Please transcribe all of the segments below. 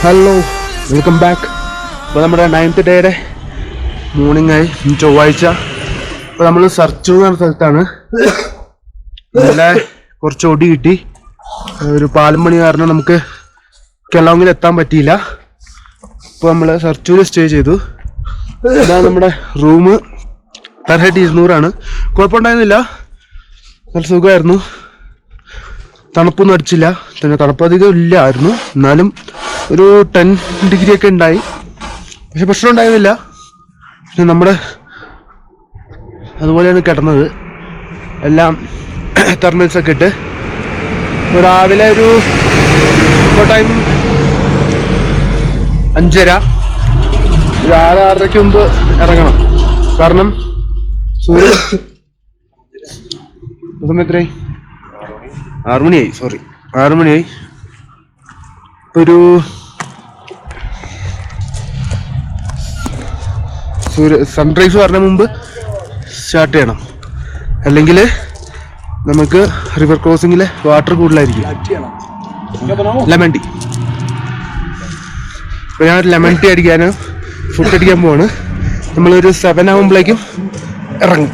Hello, welcome back. ഇപ്പോൾ നമ്മുടെ 9th ഡേയുടെ മോർണിംഗ് ആയി, ചൊവ്വാഴ്ച. ഇപ്പോൾ നമ്മൾ സർച്ചു എന്ന സ്ഥലത്താണ്. ഇന്നലെ കുറച്ച് ഒടി കിട്ടി. ഒരു 4 മണി കാരണം നമുക്ക് കെലോങ്ങിൽ എത്താൻ പറ്റിയില്ല. ഇപ്പോൾ നമ്മൾ സർച്ചുവിൽ സ്റ്റേ ചെയ്തു. ഇതാണ് നമ്മുടെ റൂം. പെർ ഹെഡ് 200 കുഴപ്പമുണ്ടായിരുന്നില്ല, നല്ല സുഖമായിരുന്നു. തണുപ്പൊന്നും അടിച്ചില്ല, പിന്നെ തണുപ്പധികം ഇല്ലായിരുന്നു. എന്നാലും ഒരു 10 ഡിഗ്രി ഒക്കെ ഉണ്ടായി, പക്ഷെ പ്രശ്നം ഉണ്ടായിരുന്നില്ല. പക്ഷെ നമ്മുടെ അതുപോലെയാണ് കിടന്നത്, എല്ലാം തെർമൽസൊക്കെ ഇട്ട്. രാവിലെ ഒരു ടൈം 5:30, 6:30 മുമ്പ് ഇറങ്ങണം. കാരണം സൂര്യൻ സമയം എത്രയായി? 6 മണിയായി. 6 മണിയായി. ഒരു സൺറൈസ് പറഞ്ഞ മുമ്പ് സ്റ്റാർട്ട് ചെയ്യണം, അല്ലെങ്കിൽ നമുക്ക് റിവർ ക്രോസിങ്ങിലെ വാട്ടർ കൂടുതലായിരിക്കും. Lemon tea. ഇപ്പോൾ ഞാൻ ലെമൺ ടീ അടിക്കാനും ഫുഡ് അടിക്കാൻ പോവാണ്. നമ്മളൊരു 7 ആകുമ്പോഴേക്കും ഇറങ്ങും.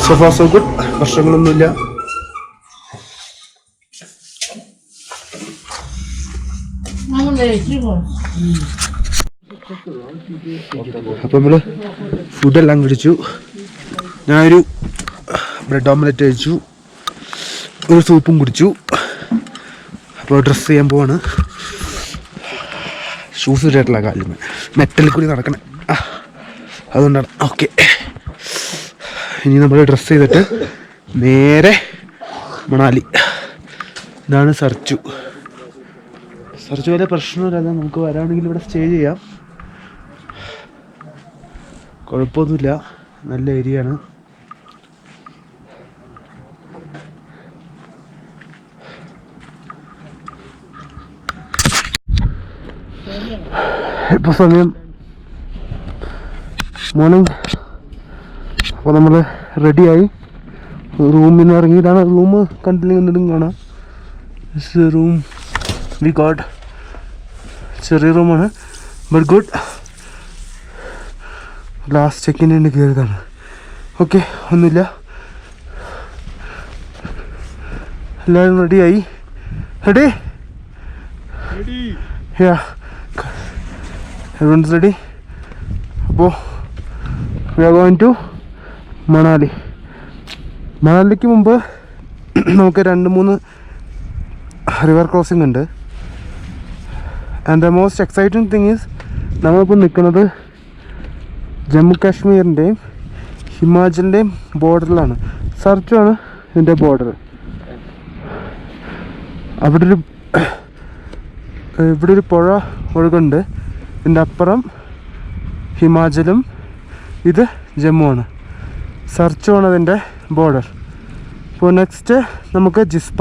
So far so good, പ്രശ്നങ്ങളൊന്നുമില്ല. അപ്പം നമ്മൾ ഫുഡെല്ലാം കഴിച്ചു. ഞാനൊരു ബ്രെഡ് ഓംലെറ്റ് കഴിച്ചു, ഒരു സൂപ്പും കുടിച്ചു. അപ്പോൾ ഡ്രസ്സ് ചെയ്യാൻ പോവാണ്. ഷൂസ് ഇട്ടിട്ടില്ല, കാലിൽ മെറ്റലിൽ കൂടി നടക്കണേ, അതുകൊണ്ടാണ്. ഓക്കെ, ഇനി നമ്മൾ ഡ്രസ്സ് ചെയ്തിട്ട് നേരെ മണാലി. ഇതാണ് സർച്ചു. വലിയ പ്രശ്നമില്ല, നമുക്ക് വരാണെങ്കിൽ ഇവിടെ സ്റ്റേ ചെയ്യാം, കുഴപ്പമൊന്നുമില്ല. നല്ല ഏരിയ ആണ്. ഇപ്പോൾ സമയം മോർണിംഗ്. അപ്പോൾ നമ്മൾ റെഡിയായി, റൂമിൽ നിന്ന് ഇറങ്ങി. ഇതാണ് റൂം, കണ്ടില്ലെങ്കിൽ എന്തെങ്കിലും കാണാം. Room we got. ചെറിയ റൂമാണ്, ബട്ട് ഗുഡ്. ലാസ്റ്റ് ചെക്കിന് വേണ്ടി കയറിയതാണ്. ഓക്കെ, ഒന്നുമില്ല. എല്ലാവരും റെഡിയായി. റെഡി? Yeah, everyone's ready. അപ്പോൾ we are going to Manali. മണാലിക്ക് മുമ്പ് നമുക്ക് 2-3 റിവർ ക്രോസിംഗ് ഉണ്ട്. And the most exciting thing is, നമ്മളിപ്പോൾ നിൽക്കുന്നത് ജമ്മു കാശ്മീരിൻ്റെയും ഹിമാചലിൻ്റെയും ബോർഡറിലാണ്. സർച്ചു ആണ് ഇതിൻ്റെ ബോർഡർ. ഇവിടെ ഒരു പുഴ ഒഴുകുന്നുണ്ട്. ഇതിൻ്റെ അപ്പുറം ഹിമാചലും ഇത് ജമ്മുവാണ്. സർച്ചു ആണ് അതിൻ്റെ ബോർഡർ. ഇപ്പോൾ നെക്സ്റ്റ് നമുക്ക് ജിസ്പ,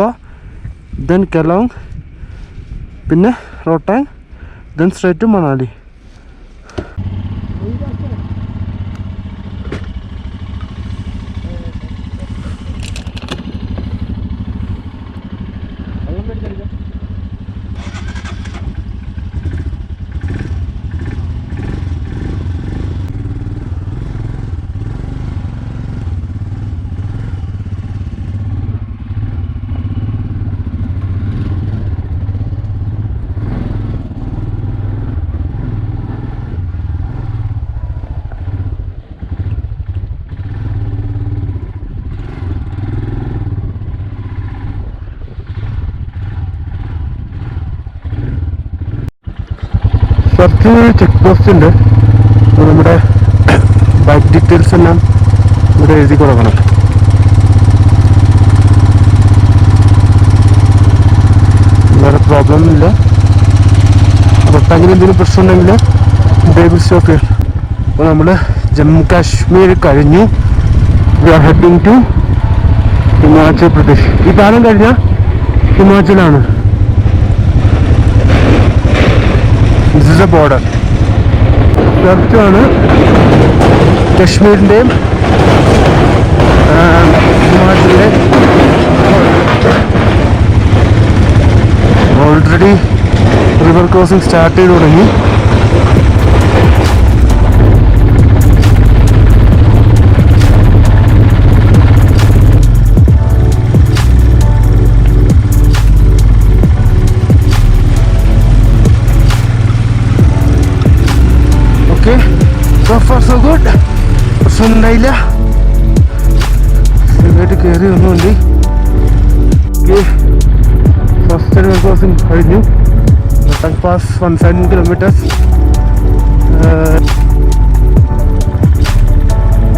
ദെൻ കെലോങ്, പിന്നെ Rohtang, then straight to Manali. Sarchu check post ഉണ്ട്. നമ്മുടെ ബൈക്ക് ഡീറ്റെയിൽസ് എല്ലാം ഇവിടെ എഴുതി കൊടുക്കണം. വേറെ പ്രോബ്ലം ഇല്ല. റോട്ടാങ്ങിൽ എന്തെങ്കിലും പ്രശ്നം ഉണ്ടെങ്കിൽ ദേ വിൽ സ്റ്റോപ്പ് ഹിയർ. അപ്പോൾ നമ്മൾ ജമ്മു കാശ്മീർ കഴിഞ്ഞു. We are heading to Himachal Pradesh. ഈ പാലം കഴിഞ്ഞാൽ ഹിമാചലാണ്. This is a border. സർച്ചുമാണ് കശ്മീരിൻ്റെയും ഹിമാചലിലെ ഓൾറെഡി റിവർ ക്രോസിംഗ് സ്റ്റാർട്ട് ചെയ്ത് തുടങ്ങി. Okay, so far so good. പ്രശ്നമുണ്ടായില്ല, സ്ഥിരമായിട്ട് കയറി ഒന്നുമുണ്ട്. ഫസ്റ്റ് റിവർ ക്രോസിംഗ് കഴിഞ്ഞു. Rohtang Pass 117 kilometers.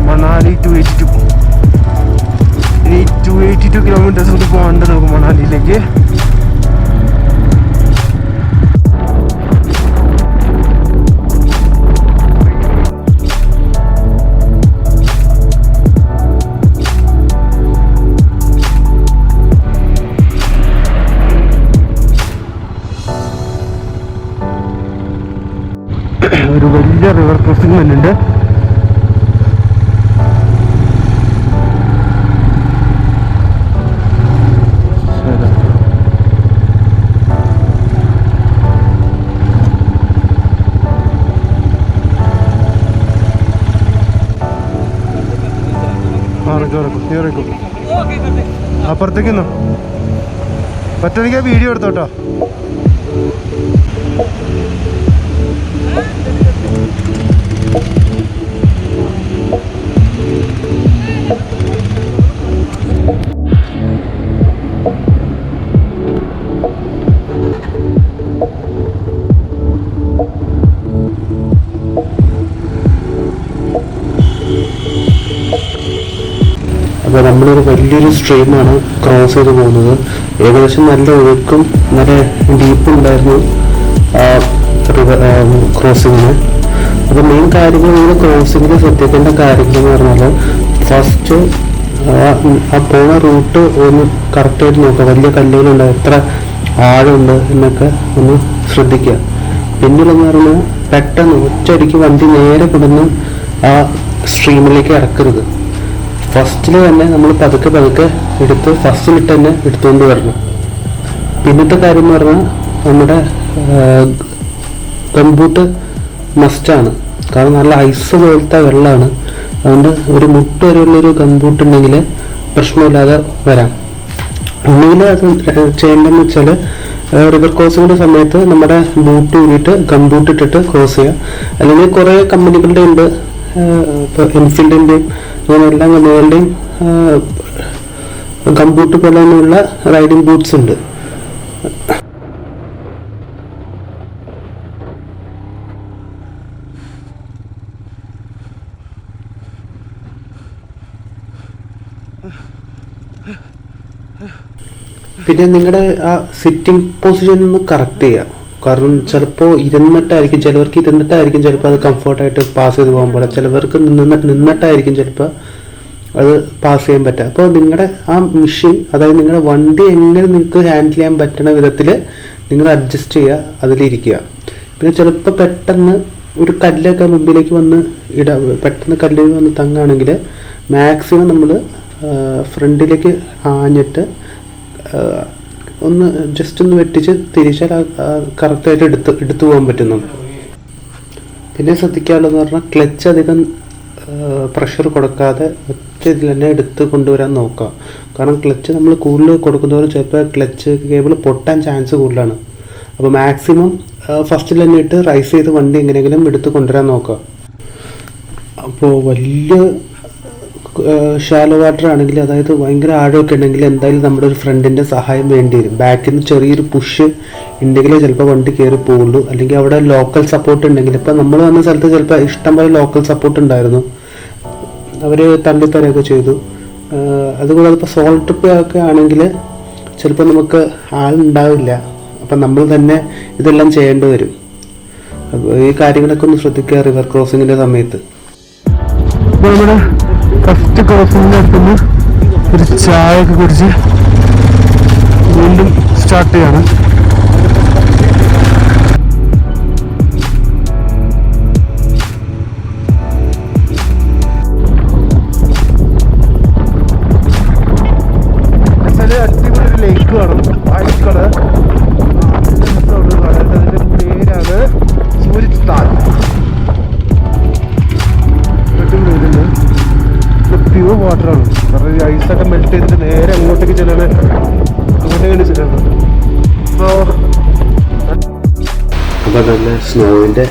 Manali 282. ഇനി 282 kilometers കൂടി പോകാണ്ട് നമുക്ക് മണാലിയിലേക്ക്. ഒരു വലിയ റിവർ ക്രോസിംഗ് വരുന്നുണ്ട്. അപ്പുറത്തേക്കൊന്നോ പറ്റുമെങ്കിൽ ആ വീഡിയോ എടുത്തോട്ടോ. അപ്പോൾ നമ്മളൊരു വലിയൊരു സ്ട്രീമാണ് ക്രോസ് ചെയ്ത് പോകുന്നത്. ഏകദേശം നല്ല ഒഴുക്കും നല്ല ഡീപ്പും ഉണ്ടായിരുന്നു ക്രോസിങ്ങിന്. അപ്പോൾ മെയിൻ കാര്യങ്ങൾ നമ്മൾ ക്രോസിങ്ങിൽ ശ്രദ്ധിക്കേണ്ട കാര്യങ്ങൾ എന്ന് പറഞ്ഞാൽ ഫസ്റ്റ് ആ പോണ റൂട്ട് ഒന്ന് കറക്റ്റായിട്ട് നോക്കുക. വലിയ കല്ലുകളുണ്ട്, എത്ര ആഴമുണ്ട് എന്നൊക്കെ ഒന്ന് ശ്രദ്ധിക്കുക. പിന്നീടെന്ന് പറഞ്ഞാൽ പെട്ടെന്ന് ഒറ്റയടിക്ക് വണ്ടി നേരെ കൊണ്ടുവന്ന് ആ സ്ട്രീമിലേക്ക് ഇറക്കരുത്. ഫസ്റ്റിൽ തന്നെ നമ്മൾ പതുക്കെ പതുക്കെ എടുത്ത് ഫസ്റ്റിലിട്ട് തന്നെ എടുത്തുകൊണ്ട് വരണം. പിന്നത്തെ കാര്യം എന്ന് പറഞ്ഞാൽ നമ്മുടെ ഗംബൂട്ട് മസ്റ്റാണ്. കാരണം നല്ല ഐസ് പോലത്തെ വെള്ളമാണ്. അതുകൊണ്ട് ഒരു മുട്ട് വരെയുള്ളൊരു ഗംബൂട്ട് ഉണ്ടെങ്കിൽ പ്രശ്നമില്ലാതെ വരാം. ഒന്നുകിൽ അത് ചെയ്യേണ്ടതെന്ന് വെച്ചാൽ റിവർ ക്രോസിങ്ങിൻ്റെ സമയത്ത് നമ്മുടെ ബൂട്ട് ഊരിയിട്ട് ഗംബൂട്ട് ഇട്ടിട്ട് ക്രോസ് ചെയ്യുക. അല്ലെങ്കിൽ കുറേ കമ്പനികളുടെ ഉണ്ട്, ഇപ്പോൾ എൻഫീൽഡിൻ്റെയും അങ്ങനെ എല്ലാ കമ്പനികളുടെയും ഗംബൂട്ട് പോലെ തന്നെയുള്ള റൈഡിങ് ബൂട്ട്സ് ഉണ്ട്. പിന്നെ നിങ്ങളുടെ ആ സിറ്റിംഗ് പൊസിഷൻ ഒന്ന് കറക്റ്റ് ചെയ്യുക. കാരണം ചിലപ്പോൾ ഇരുന്നിട്ടായിരിക്കും, ചിലവർക്ക് ഇരുന്നിട്ടായിരിക്കും ചിലപ്പോൾ അത് കംഫർട്ടായിട്ട് പാസ് ചെയ്ത് പോകാൻ പോലെ, ചിലവർക്ക് നിന്നിട്ടായിരിക്കും ചിലപ്പോൾ അത് പാസ് ചെയ്യാൻ പറ്റുക. അപ്പോൾ നിങ്ങളുടെ ആ മെഷീൻ, അതായത് നിങ്ങളുടെ വണ്ടി എങ്ങനെ നിങ്ങൾക്ക് ഹാൻഡിൽ ചെയ്യാൻ പറ്റുന്ന വിധത്തിൽ നിങ്ങൾ അഡ്ജസ്റ്റ് ചെയ്യുക, അതിലിരിക്കുക. പിന്നെ ചിലപ്പോൾ പെട്ടെന്ന് ഒരു കല്ലൊക്കെ മുമ്പിലേക്ക് വന്ന് പെട്ടെന്ന് കല്ലിൽ വന്ന് തങ്ങുകയാണെങ്കിൽ മാക്സിമം നമ്മൾ ഫ്രണ്ടിലേക്ക് ആഞ്ഞിട്ട് ഒന്ന് ജസ്റ്റ് ഒന്ന് വെട്ടിച്ച് തിരിച്ചാൽ കറക്റ്റായിട്ട് എടുത്തു പോകാൻ പറ്റുന്നു. പിന്നെ ശ്രദ്ധിക്കാനുള്ളതെന്ന് പറഞ്ഞാൽ ക്ലച്ച് അധികം പ്രഷർ കൊടുക്കാതെ ഒറ്റ ഇതിൽ തന്നെ എടുത്ത് കൊണ്ടുവരാൻ നോക്കുക. കാരണം ക്ലച്ച് നമ്മൾ കൂടുതൽ കൊടുക്കുന്നവർ ചിലപ്പോൾ ക്ലച്ച് കേബിൾ പൊട്ടാൻ ചാൻസ് കൂടുതലാണ്. അപ്പോൾ മാക്സിമം ഫസ്റ്റിൽ തന്നെ ഇട്ട് റൈസ് ചെയ്ത് വണ്ടി എങ്ങനെയെങ്കിലും എടുത്ത് കൊണ്ടുവരാൻ നോക്കുക. അപ്പോൾ വലിയ ഷാലോ വാട്ടർ ആണെങ്കിൽ, അതായത് ഭയങ്കര ആഴമൊക്കെ ഉണ്ടെങ്കിൽ എന്തായാലും നമ്മുടെ ഒരു ഫ്രണ്ടിൻ്റെ സഹായം വേണ്ടി വരും. ബാക്കിൽ നിന്ന് ചെറിയൊരു പുഷ് ഉണ്ടെങ്കിലേ ചിലപ്പോൾ വണ്ടി കയറി പോകുള്ളൂ. അല്ലെങ്കിൽ അവിടെ ലോക്കൽ സപ്പോർട്ട് ഉണ്ടെങ്കിൽ, ഇപ്പം നമ്മൾ വന്ന സ്ഥലത്ത് ചിലപ്പോൾ ഇഷ്ടംപോലെ ലോക്കൽ സപ്പോർട്ട് ഉണ്ടായിരുന്നു, അവർ തള്ളിത്തരയൊക്കെ ചെയ്തു. അതുകൂടാതെ ഇപ്പോൾ സോൾ ട്രിപ്പ് ഒക്കെ ആണെങ്കിൽ ചിലപ്പോൾ നമുക്ക് ആളുണ്ടാവില്ല. അപ്പം നമ്മൾ തന്നെ ഇതെല്ലാം ചെയ്യേണ്ടി വരും. അപ്പോൾ ഈ കാര്യങ്ങളൊക്കെ ഒന്ന് ശ്രദ്ധിക്കുക റിവർ ക്രോസിങ്ങിൻ്റെ സമയത്ത്. ഇപ്പോൾ നമ്മുടെ ഫസ്റ്റ് ക്രോസിങ്ങിൻ്റെ അടുത്തുനിന്ന് ഒരു ചായ ഒക്കെ കുടിച്ച് വീണ്ടും സ്റ്റാർട്ട് ചെയ്യാണ്. വാട്ടറാണ്. കാരണം ഈ ഐസൊക്കെ മെൽറ്റ് ചെയ്തിട്ട് നേരെ അങ്ങോട്ടേക്ക് ചെല്ലണേ, അങ്ങോട്ടേക്ക് ചെല്ലുന്നത്. അപ്പോൾ നല്ല സ്നോയിൻ്റെ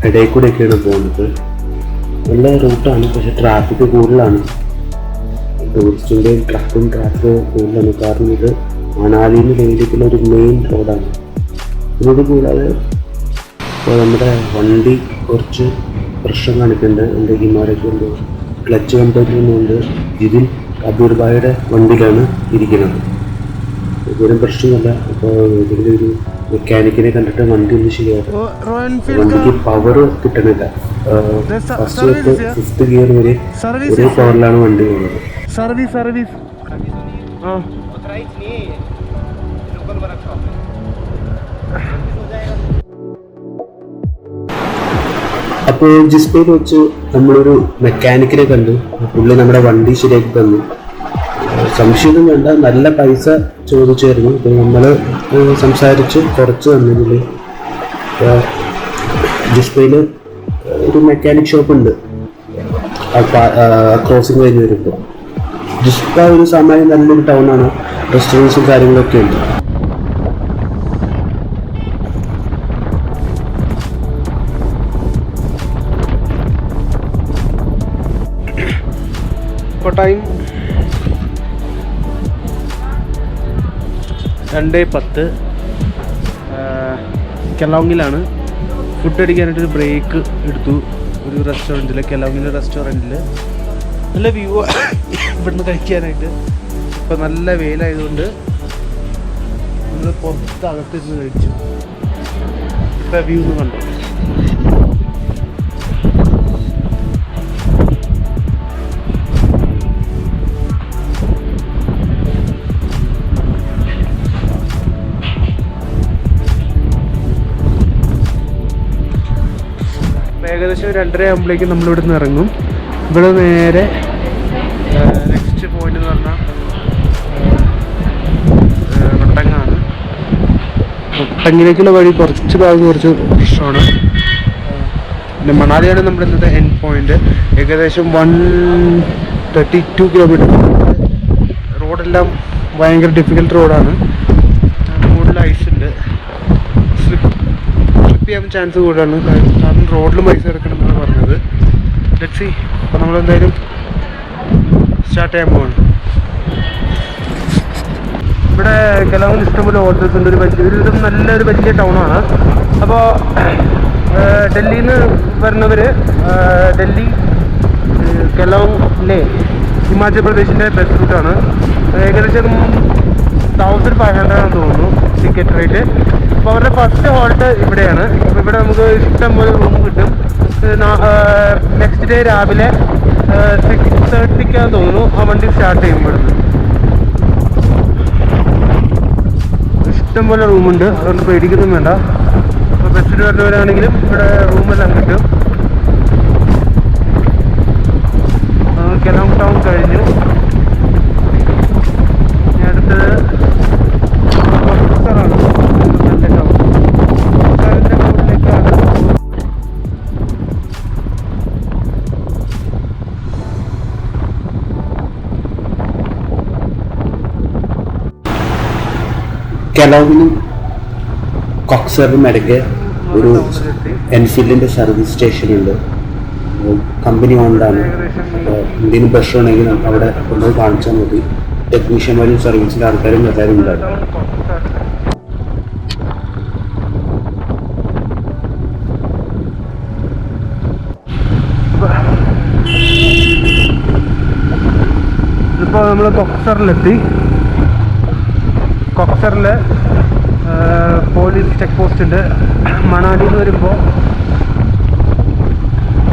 ഇടയിൽ കൂടെയൊക്കെയാണ് പോകുന്നത്. നല്ല റൂട്ടാണ്, പക്ഷെ ട്രാഫിക് കൂടുതലാണ്. ടൂറിസ്റ്റിൻ്റെയും ട്രാഫിക് കൂടുതലാണ്. കാരണം ഇത് മണാലിയിൽ നിന്ന് ലേയിലേക്കുള്ള ഒരു മെയിൻ റോഡാണ്. ഇതോട് കൂടാതെ ഇപ്പോൾ നമ്മുടെ വണ്ടി കുറച്ച് പ്രശ്നം കാണിക്കുന്നുണ്ട്. എൻ്റെ ഹിമാലയ്ക്ക് കൊണ്ട് ക്ലച്ച് കംപ്ലൈൻറ്റ് ചെയ്യുന്നുണ്ട്. ഇതിൽ അബൂർ ഭായിയുടെ വണ്ടിയിലാണ് ഇരിക്കുന്നത്. ഇതൊരു പ്രശ്നമല്ല. ഇപ്പോൾ ഏതെങ്കിലും ഒരു മെക്കാനിക്കിനെ കണ്ടിട്ട് വണ്ടി ഒന്ന് ശരിയാക്കും. വണ്ടിക്ക് പവർ കിട്ടണില്ല. ഫസ്റ്റ് തൊട്ട് 5th ഗിയർ വരെ ഒരേ പവറിലാണ് വണ്ടി പോകുന്നത്. സർവീസ് അപ്പോൾ ജിസ്പയിൽ വെച്ച് നമ്മളൊരു മെക്കാനിക്കിനെ കണ്ടു. പുള്ളി നമ്മുടെ വണ്ടി ശരിയാക്കി തന്നു. സംശയമൊന്നും വേണ്ട, നല്ല പൈസ ചോദിച്ചായിരുന്നു. അപ്പോൾ നമ്മൾ സംസാരിച്ച് കുറച്ച് തന്നതിൽ ജിസ്പയിൽ ഒരു മെക്കാനിക് ഷോപ്പ് ഉണ്ട് ക്രോസിങ് കഴിഞ്ഞ് വരുമ്പോൾ. ജിസ്പ ഒരു സമയം നല്ലൊരു ടൗണാണ്, റെസ്റ്റോറൻറ്റ്സും കാര്യങ്ങളൊക്കെ ഉണ്ട്. ഇപ്പോൾ ടൈം 2:10. കെലോങ്ങിലാണ്. ഫുഡ് അടിക്കാനായിട്ടൊരു ബ്രേക്ക് എടുത്തു ഒരു റെസ്റ്റോറൻറ്റിൽ, കെലോങ്ങിലെ റെസ്റ്റോറൻറ്റിൽ. നല്ല വ്യൂ ഇവിടുന്ന് കഴിക്കാനായിട്ട്. ഇപ്പോൾ നല്ല വെയിലായതുകൊണ്ട് നമ്മൾ പുറത്ത് അകത്തിരുന്ന് കഴിച്ചു. ഇപ്പോൾ വ്യൂ ഒന്ന് കണ്ടു. ഏകദേശം 2:30 ആകുമ്പോഴേക്കും നമ്മളിവിടെ നിന്ന് ഇറങ്ങും. ഇവിടെ നേരെ നെക്സ്റ്റ് പോയിന്റ് എന്ന് പറഞ്ഞാൽ റൊട്ടങ്ങാണ്. റൊട്ടങ്ങിലേക്കുള്ള വഴി കുറച്ച് പ്രശ്നമാണ്. പിന്നെ മണാലിയാണ് നമ്മുടെ ഇന്നത്തെ എൻഡ് പോയിന്റ്. ഏകദേശം 132 കിലോമീറ്റർ. റോഡെല്ലാം ഭയങ്കര ഡിഫിക്കൽട്ട് റോഡാണ്. കൂടുതൽ ഐസ് ഉണ്ട്. സ്ലിപ്പ് ചെയ്യാൻ ചാൻസ് കൂടുതലാണ്. കാരണം റോഡിലും പൈസ എടുക്കണമെന്നാണ് പറഞ്ഞത്. Let's see. അപ്പോൾ നമ്മളെന്തായാലും സ്റ്റാർട്ട് ചെയ്യാൻ പോവാണ്. ഇവിടെ കെലോങ്ങിൽ ഇഷ്ടംപോലെ ഹോട്ടൽസ് ഉണ്ട്. ഒരു നല്ലൊരു വലിയ ടൗണാണ്. അപ്പോൾ ഡൽഹിയിൽ നിന്ന് വരുന്നവർ ഡൽഹി കെലോങ് ലേ ഹിമാചൽ പ്രദേശിൻ്റെ ബസ് റൂട്ടാണ്. ഏകദേശം 1500 ആണെന്ന് തോന്നുന്നു ടിക്കറ്റ് റേറ്റ്. അപ്പോൾ അവരുടെ ഫസ്റ്റ് ഹോൾട്ട് ഇവിടെയാണ്. അപ്പോൾ ഇവിടെ നമുക്ക് ഇഷ്ടം പോലെ റൂം കിട്ടും. നെക്സ്റ്റ് ഡേ രാവിലെ 6:30 തോന്നുന്നു ആ വണ്ടി സ്റ്റാർട്ട് ചെയ്യും. ഇവിടുന്ന് ഇഷ്ടം പോലെ റൂമുണ്ട്, അതുകൊണ്ട് പേടിക്കൊന്നും വേണ്ട. അപ്പോൾ ബസ്സിൽ വരുന്നവരാണെങ്കിലും ഇവിടെ റൂമെല്ലാം കിട്ടും. കെലോങ് ടൗൺ കഴിഞ്ഞു. ഇനി അടുത്തത് കൊക്സറാണ്. നല്ല ടൗൺ. കൊക്സറിൻ്റെ ടൗണിലേക്കാണ്. കെലോങ്ങിനും കൊക്സറിനും ഇടയ്ക്ക് ഒരു എൻഫീൽഡിൻ്റെ സർവീസ് സ്റ്റേഷനുണ്ട്. കമ്പനി ഓൺഡാണ്. എന്തെങ്കിലും പ്രശ്നം ഉണ്ടെങ്കിൽ അവിടെ കൊണ്ടുപോയി കാണിച്ചാൽ മതി. ടെക്നീഷ്യന്മാരും സർവീസിൻ്റെ ആൾക്കാരും എല്ലാവരും ഉണ്ടാകും. ഇപ്പോൾ നമ്മൾ കൊക്സറിലെത്തി. കൊക്സറിൽ പോലീസ് ചെക്ക് പോസ്റ്റ് ഉണ്ട്. മണാലിയിൽ നിന്ന് വരുമ്പോൾ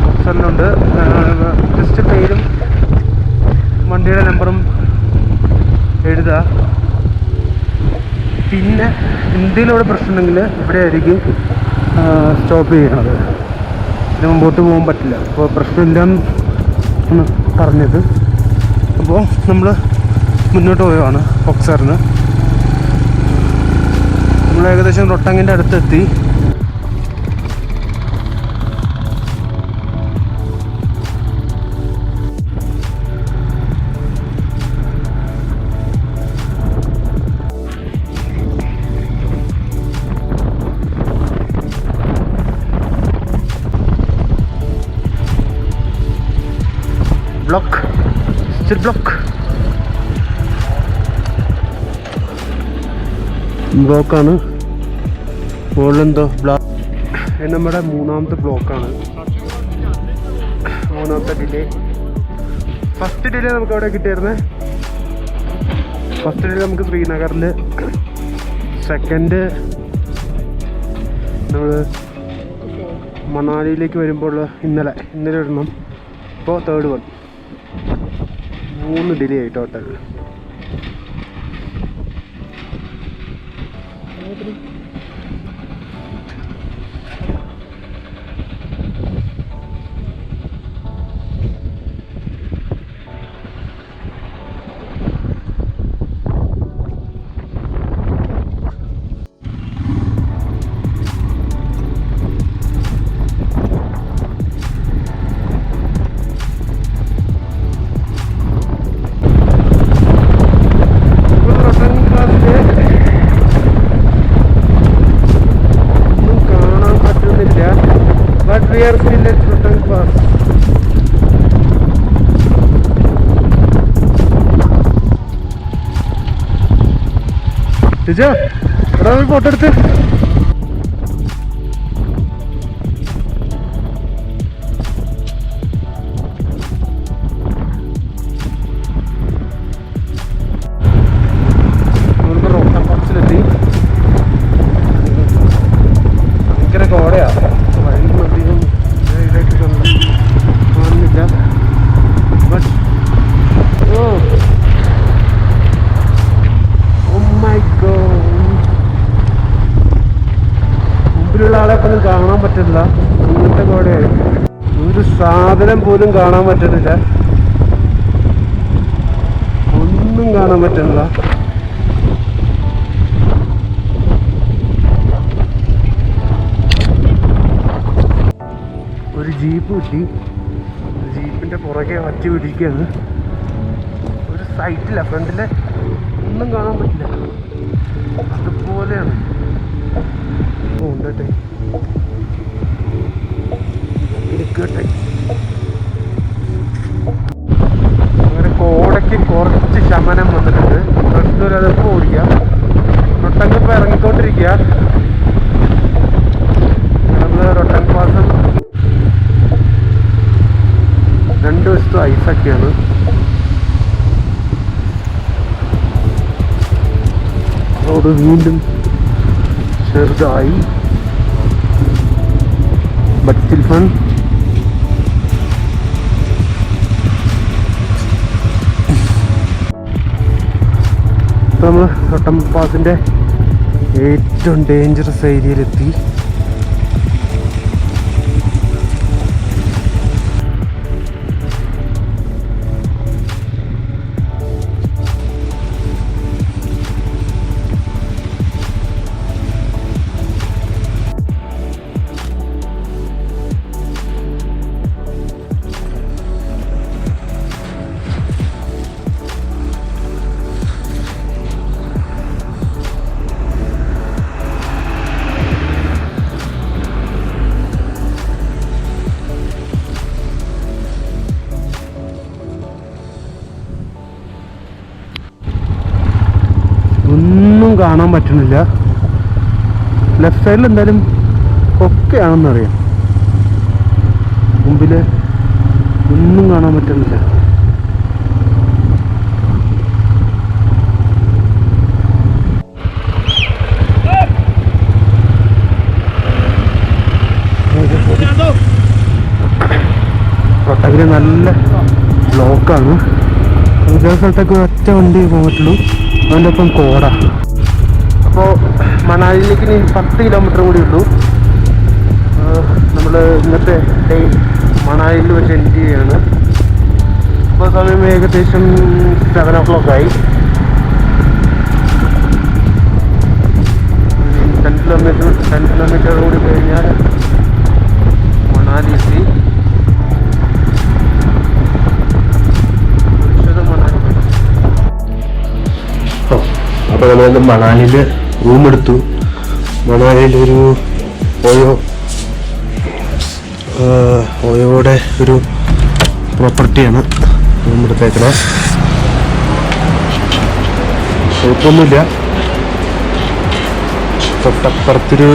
കൊക്സറിലുണ്ട്. ജസ്റ്റ് പേരും വണ്ടിയുടെ നമ്പറും എഴുതുക. പിന്നെ എന്തെങ്കിലും ഇവിടെ പ്രശ്നമുണ്ടെങ്കിൽ ഇവിടെ ആയിരിക്കും സ്റ്റോപ്പ് ചെയ്യണത്. ഇതിന് മുമ്പോട്ട് പോകാൻ പറ്റില്ല. അപ്പോൾ പ്രശ്നമില്ലെന്ന് പറഞ്ഞത്. അപ്പോൾ നമ്മൾ മുന്നോട്ട് പോയതാണ് കൊക്സറിന്. നമ്മൾ ഏകദേശം റൊട്ടങ്ങിൻ്റെ അടുത്തെത്തി. ബ്ലോക്ക് ബ്ലോക്കാണ്. മുകളിലെന്തോ ബ്ലോക്ക്. നമ്മുടെ മൂന്നാമത്തെ ബ്ലോക്കാണ്. മൂന്നാമത്തെ ഡിലേ. ഫസ്റ്റ് ഡിലേ നമുക്ക് അവിടെ കിട്ടിയിരുന്നത്. ഫസ്റ്റ് ഡിലേ നമുക്ക് ശ്രീനഗറിൽ, സെക്കൻഡ് നമ്മൾ മണാലിയിലേക്ക് വരുമ്പോൾ ഇന്നലെ ഇടണം. ഇപ്പോൾ തേർഡ് വൺ. 3 ഡിലേ ആയി total. We are still at Rotang Pass. Tija, ada apa foto itu? Kita Rotang Pass lagi. Kira kau ada ya? ആളെപ്പോലും കാണാൻ പറ്റില്ല. ഇങ്ങനത്തെ കോടയായി. ഒരു സാധനം പോലും കാണാൻ പറ്റുന്നില്ല. ഒന്നും കാണാൻ പറ്റുന്നില്ല. ഒരു ജീപ്പ് കിട്ടി. ജീപ്പിന്റെ പുറകെ വച്ച് പിടിക്കുകയാണ്. ഒരു സൈറ്റില്ല, ഫ്രണ്ടിലെ ഒന്നും കാണാൻ പറ്റില്ല. അതുപോലെയാണ്. ഉണ്ടട്ടെ ഇരിക്കട്ടെ. അങ്ങനെ കോടയ്ക്ക് കുറച്ച് ശമനം വന്നിട്ടുണ്ട്. പ്രശ്നമില്ലാതെ ഓടിക്കുക. റൊട്ടങ്ങിപ്പോൾ ഇറങ്ങിക്കൊണ്ടിരിക്കുക. നമ്മൾ റൊട്ടങ് പാസം 2 വശത്തും ഐസൊക്കെയാണ്. റോഡ് വീണ്ടും ചെറുതായി. But still fun. ഇപ്പം നമ്മൾ റൊട്ടങ് പാസിൻ്റെ ഏറ്റവും ഡേഞ്ചറസ് ഏരിയയിലെത്തി. ഒന്നും കാണാൻ പറ്റുന്നില്ല. ലെഫ്റ്റ് സൈഡിൽ എന്തായാലും ഒക്കെയാണെന്നറിയാം. മുമ്പിൽ ഒന്നും കാണാൻ പറ്റുന്നില്ല. കൊട്ടകിൽ നല്ല ബ്ലോക്കാണ്. ചില സ്ഥലത്തൊക്കെ ഒറ്റ വണ്ടി പോകാൻ പറ്റുള്ളൂ. അതിൻ്റെ ഒപ്പം കോട. അപ്പോൾ മണാലിയിലേക്ക് ഇനി 10 കിലോമീറ്റർ കൂടി ഉള്ളൂ. നമ്മൾ ഇന്നത്തെ ഡേ മണാലിയിൽ വെച്ച് എൻഡ് ചെയ്യുകയാണ്. ഇപ്പോൾ സമയം ഏകദേശം 7 o'clock ആയി. 10 കിലോമീറ്റർ കൂടി കഴിഞ്ഞാൽ മണാലി എത്തി. അപ്പോൾ നമ്മൾ മണാലിയിൽ റൂം എടുത്തു. മണാലിയിലൊരു ഓയോയുടെ ഒരു പ്രോപ്പർട്ടിയാണ്. നമ്മുടെ തേക്കണം. കുഴപ്പമൊന്നുമില്ല. തൊട്ടപ്പുറത്തൊരു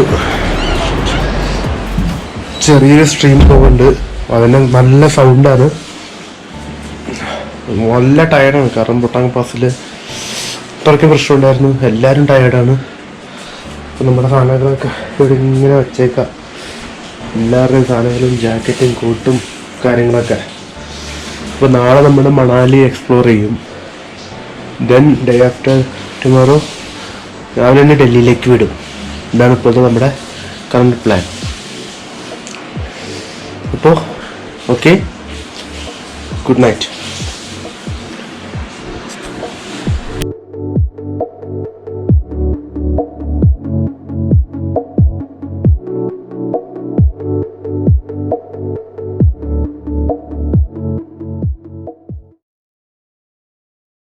ചെറിയൊരു സ്ട്രീം പോകുന്നുണ്ട്. അതിന് നല്ല സൗണ്ടാണ്. നല്ല ടയർഡാണ്. കാരണം പൊട്ടാങ് പാസിൽ അത്രയ്ക്ക് പ്രശ്നമുണ്ടായിരുന്നു. എല്ലാവരും ടയർഡാണ്. അപ്പം നമ്മുടെ സാധനങ്ങളൊക്കെ ഇവിടെ ഇങ്ങനെ വച്ചേക്കാം. എല്ലാവരുടെയും സാധനങ്ങളും ജാക്കറ്റും കോട്ടും കാര്യങ്ങളൊക്കെ. അപ്പോൾ നാളെ നമ്മൾ മണാലി എക്സ്പ്ലോർ ചെയ്യും. ദെൻ ഡേ ആഫ്റ്റർ ടുമോറോ രാവിലെ തന്നെ ഡൽഹിയിലേക്ക് വിടും. ഇതാണ് ഇപ്പോഴത്തെ നമ്മുടെ കറണ്ട് പ്ലാൻ. അപ്പോൾ ഓക്കെ, ഗുഡ് നൈറ്റ്.